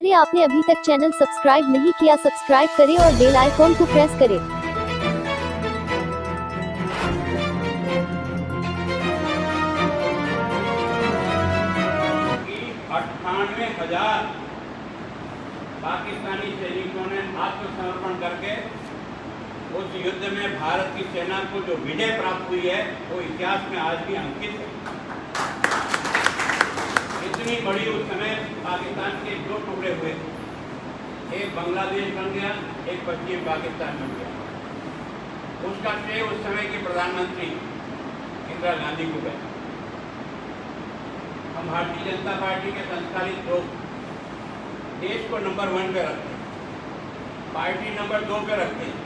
यदि आपने अभी तक चैनल सब्सक्राइब नहीं किया, सब्सक्राइब करें और बेल आइकॉन को प्रेस करें। 98,000 पाकिस्तानी सैनिकों ने आत्मसमर्पण करके उस युद्ध में भारत की सेना को जो विजय प्राप्त हुई है वो इतिहास में आज भी अंकित है। इतनी बड़ी उस समय पाकिस्तान के दो टुकड़े हुए, एक बांग्लादेश बन गया, एक पश्चिम पाकिस्तान बन गया। उसका श्रेय उस समय के प्रधानमंत्री इंदिरा गांधी को गया। हम भारतीय जनता पार्टी के संस्कारित लोग देश को नंबर 1 पे रखते हैं, पार्टी नंबर 2 पे रखते हैं,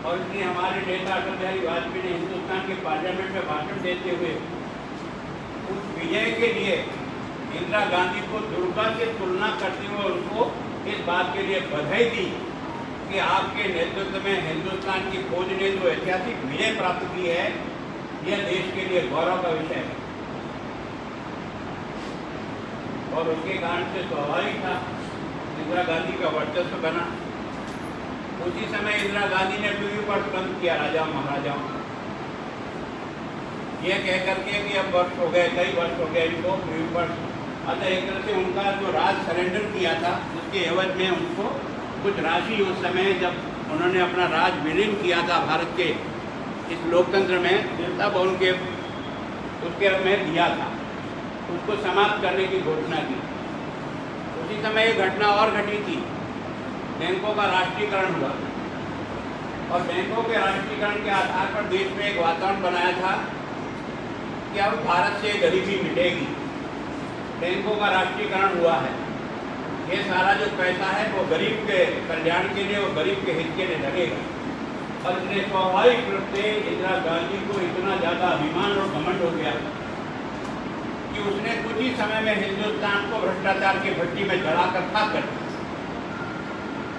और इसलिए हमारे नेता अटल बिहारी वाजपेयी ने हिंदुस्तान के पार्लियामेंट में भाषण देते हुए उस विजय के लिए इंदिरा गांधी को दुर्गा से तुलना करते हुए उनको इस बात के लिए बधाई दी कि आपके नेतृत्व में हिंदुस्तान की फौज ने जो ऐतिहासिक विजय प्राप्त की है, यह देश के लिए गौरव का विषय है। और उसके कारण से स्वाभाविक था इंदिरा गांधी का वर्चस्व बना। उसी समय इंदिरा गांधी ने टीवी पर बंद किया राजाओं महाराजाओं, ये कह करके कि अब वर्ष हो गए, कई वर्ष हो गए इनको टीवी पर। अतः एक तरह से उनका जो राज सरेंडर किया था उसके एवज में उनको कुछ राशि उस समय जब उन्होंने अपना राज विलीन किया था भारत के इस लोकतंत्र में, तब उनके उसके में दिया था, उसको समाप्त करने की घोषणा की। उसी समय एक घटना और घटी थी, बैंकों का राष्ट्रीयकरण हुआ और बैंकों के राष्ट्रीयकरण के आधार पर देश में एक वातावरण बनाया था कि अब भारत से गरीबी मिटेगी। बैंकों का राष्ट्रीयकरण हुआ है, ये सारा जो पैसा है वो गरीब के कल्याण के लिए और गरीब के हित के लिए लगेगा। और इसलिए स्वाभाविक रूप से इंदिरा गांधी को इतना ज़्यादा अभिमान और घमंड हो गया कि उसने कुछ ही समय में हिंदुस्तान को भ्रष्टाचार की भट्टी में जलाकर खाक कर दिया।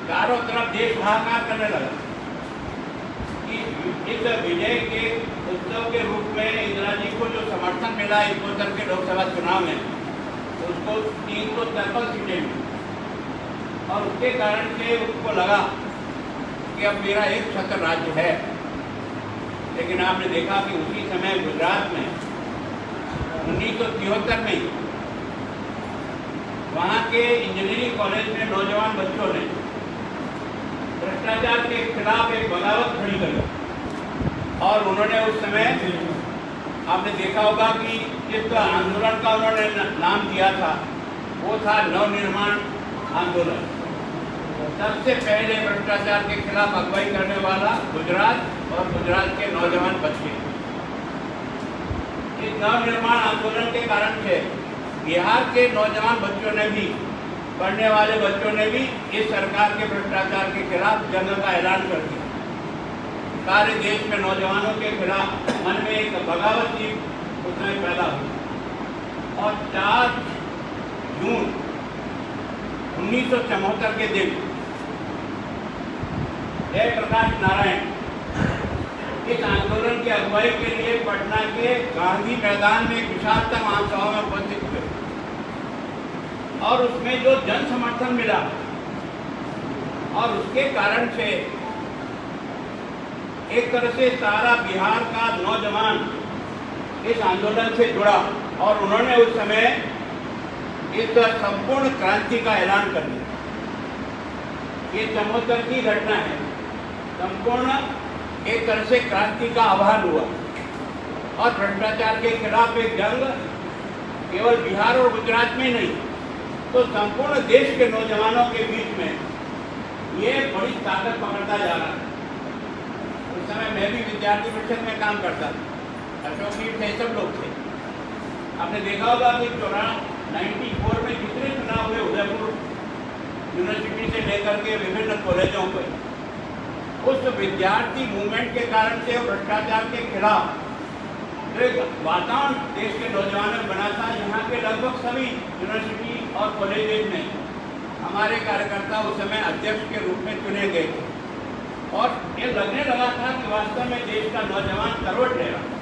चारों तरफ देश हाहाकार करने लगा कि इस विजय के उत्सव के रूप में इंदिरा जी को जो समर्थन मिला 71 के लोकसभा चुनाव में, उसको 353 सीटें मिली और उसके कारण से उसको लगा कि अब मेरा एक छत्र राज्य है। लेकिन आपने देखा कि उसी समय गुजरात में 1973 में वहाँ के इंजीनियरिंग कॉलेज में नौजवान बच्चों ने भ्रष्टाचार के खिलाफ एक बगावत खड़ी कर और उन्होंने उस समय आपने देखा होगा कि जिस आंदोलन का उन्होंने नाम दिया था वो था नवनिर्माण आंदोलन। सबसे पहले भ्रष्टाचार के खिलाफ अगुवाई करने वाला गुजरात और गुजरात के नौजवान बच्चे। इस नवनिर्माण आंदोलन के कारण से बिहार के नौजवान बच्चों ने भी, पढ़ने वाले बच्चों ने भी इस सरकार के भ्रष्टाचार के खिलाफ जंग का ऐलान कर दिया। सारे देश में नौजवानों के खिलाफ मन में एक बगावत की उसमें पैदा हुई और 4 जून 1974 के दिन जयप्रकाश नारायण इस आंदोलन की अगुवाई के लिए पटना के गांधी मैदान में एक विशालतम आमसभा में उपस्थित हुए और उसमें जो जन समर्थन मिला और उसके कारण से एक तरह से सारा बिहार का नौजवान इस आंदोलन से जुड़ा और उन्होंने उस समय इस संपूर्ण क्रांति का ऐलान कर दिया। ये 74 की घटना है, संपूर्ण एक तरह से क्रांति का आह्वान हुआ और भ्रष्टाचार के खिलाफ एक जंग केवल बिहार और गुजरात में नहीं तो संपूर्ण देश के नौजवानों के बीच में ये बड़ी ताकत पकड़ता जा रहा है। उस समय मैं भी विद्यार्थी परिषद में काम करता था, अशोक थे, सब लोग थे। आपने देखा होगा कि 94 में जितने चुनाव हुए उदयपुर यूनिवर्सिटी से लेकर के विभिन्न कॉलेजों पर, उस विद्यार्थी मूवमेंट के कारण से भ्रष्टाचार के खिलाफ जो एक वातावरण देश के नौजवानों ने बना था, यहाँ के लगभग सभी यूनिवर्सिटी और कॉलेज में हमारे कार्यकर्ता उस समय अध्यक्ष के रूप में चुने गए थे और ये लगने लगा था कि वास्तव में देश का नौजवान करवट ले रहा है।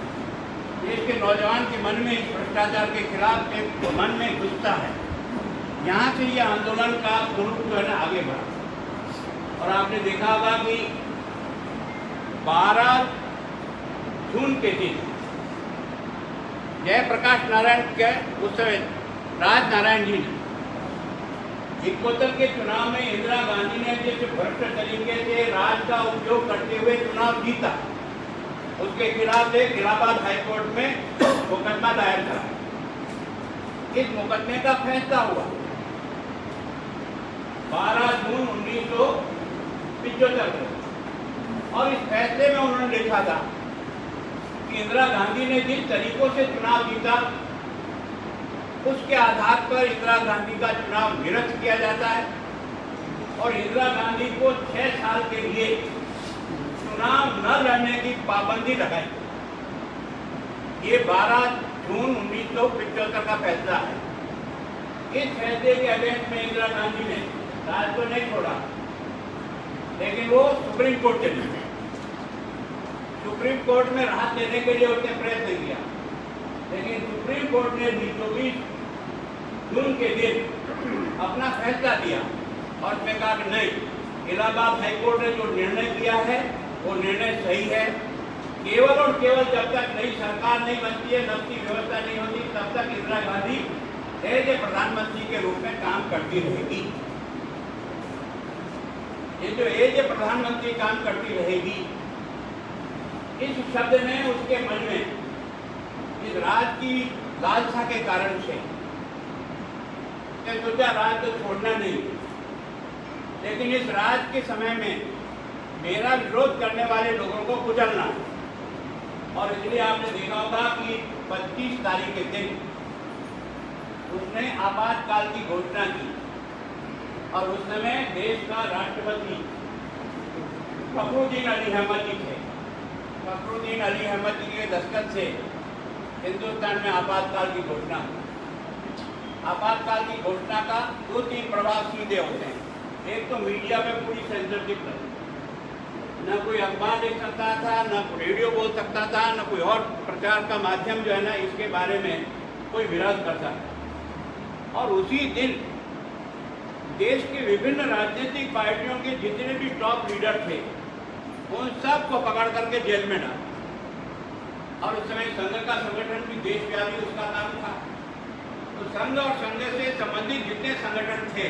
देश के नौजवान के मन में इस भ्रष्टाचार के खिलाफ एक मन में गुस्सा है, यहाँ से ये आंदोलन का स्वरूप जो है ना आगे बढ़ा। और आपने देखा होगा कि 12 जून के दिन जयप्रकाश नारायण के उस समय राज नारायण जी ने 71 के चुनाव में इंदिरा गांधी ने जैसे भ्रष्ट तरीके से राज का उपयोग करते हुए चुनाव जीता, उसके खिलाफ एक इलाहाबाद हाईकोर्ट में मुकदमा दायर करा। इस मुकदमे का फैसला हुआ 12 जून 1975 को। और इस फैसले में उन्होंने लिखा था कि इंदिरा गांधी ने जिस तरीकों से चुनाव जीता उसके आधार पर इंदिरा गांधी का चुनाव निरस्त किया जाता है और इंदिरा गांधी को 6 साल के लिए चुनाव न लड़ने की पाबंदी लगाई। ये 12 जून 1975 का फैसला है। इस फैसले के अगेंस्ट में इंदिरा गांधी ने राज को नहीं छोड़ा, लेकिन वो सुप्रीम कोर्ट चली गई। सुप्रीम कोर्ट में राहत देने के लिए उसने प्रयत्न किया, लेकिन सुप्रीम कोर्ट ने 24 जून के दिन अपना फैसला दिया और उसमें कहा कि नहीं, इलाहाबाद हाईकोर्ट ने जो निर्णय किया है वो निर्णय सही है। केवल और केवल जब तक नई सरकार नहीं बनती है, नब की व्यवस्था नहीं होती, तब तक इंदिरा गांधी एज ए प्रधानमंत्री के रूप में काम करती रहेगी। ये जो एज ए प्रधानमंत्री काम करती रहेगी, इस शब्द ने उसके मन में इस राज की लालसा के कारण से सोचा राज तो छोड़ना नहीं, लेकिन इस राज के समय में मेरा विरोध करने वाले लोगों को कुचलना। और इसलिए आपने देखा होगा कि 25 तारीख के दिन उसने आपातकाल की घोषणा की और उस समय देश का राष्ट्रपति फखरुद्दीन अली अहमद जी थे। फखरुद्दीन अली अहमद जी के दस्तखत से हिंदुस्तान में आपातकाल की घोषणा। आपातकाल की घोषणा का 2-3 प्रभाव सीधे होते हैं। एक तो मीडिया पे पूरी सेंसरशिप लगी, न कोई अखबार लिख सकता था, न रेडियो बोल सकता था, न कोई और प्रचार का माध्यम जो है ना इसके बारे में कोई विरोध करता था। और उसी दिन देश के विभिन्न राजनीतिक पार्टियों के जितने भी टॉप लीडर थे उन सबको पकड़ करके जेल में डाला। और उस समय संघ का संगठन भी देशव्यापी उसका काम था। तो संघ और संघ से संबंधित जितने संगठन थे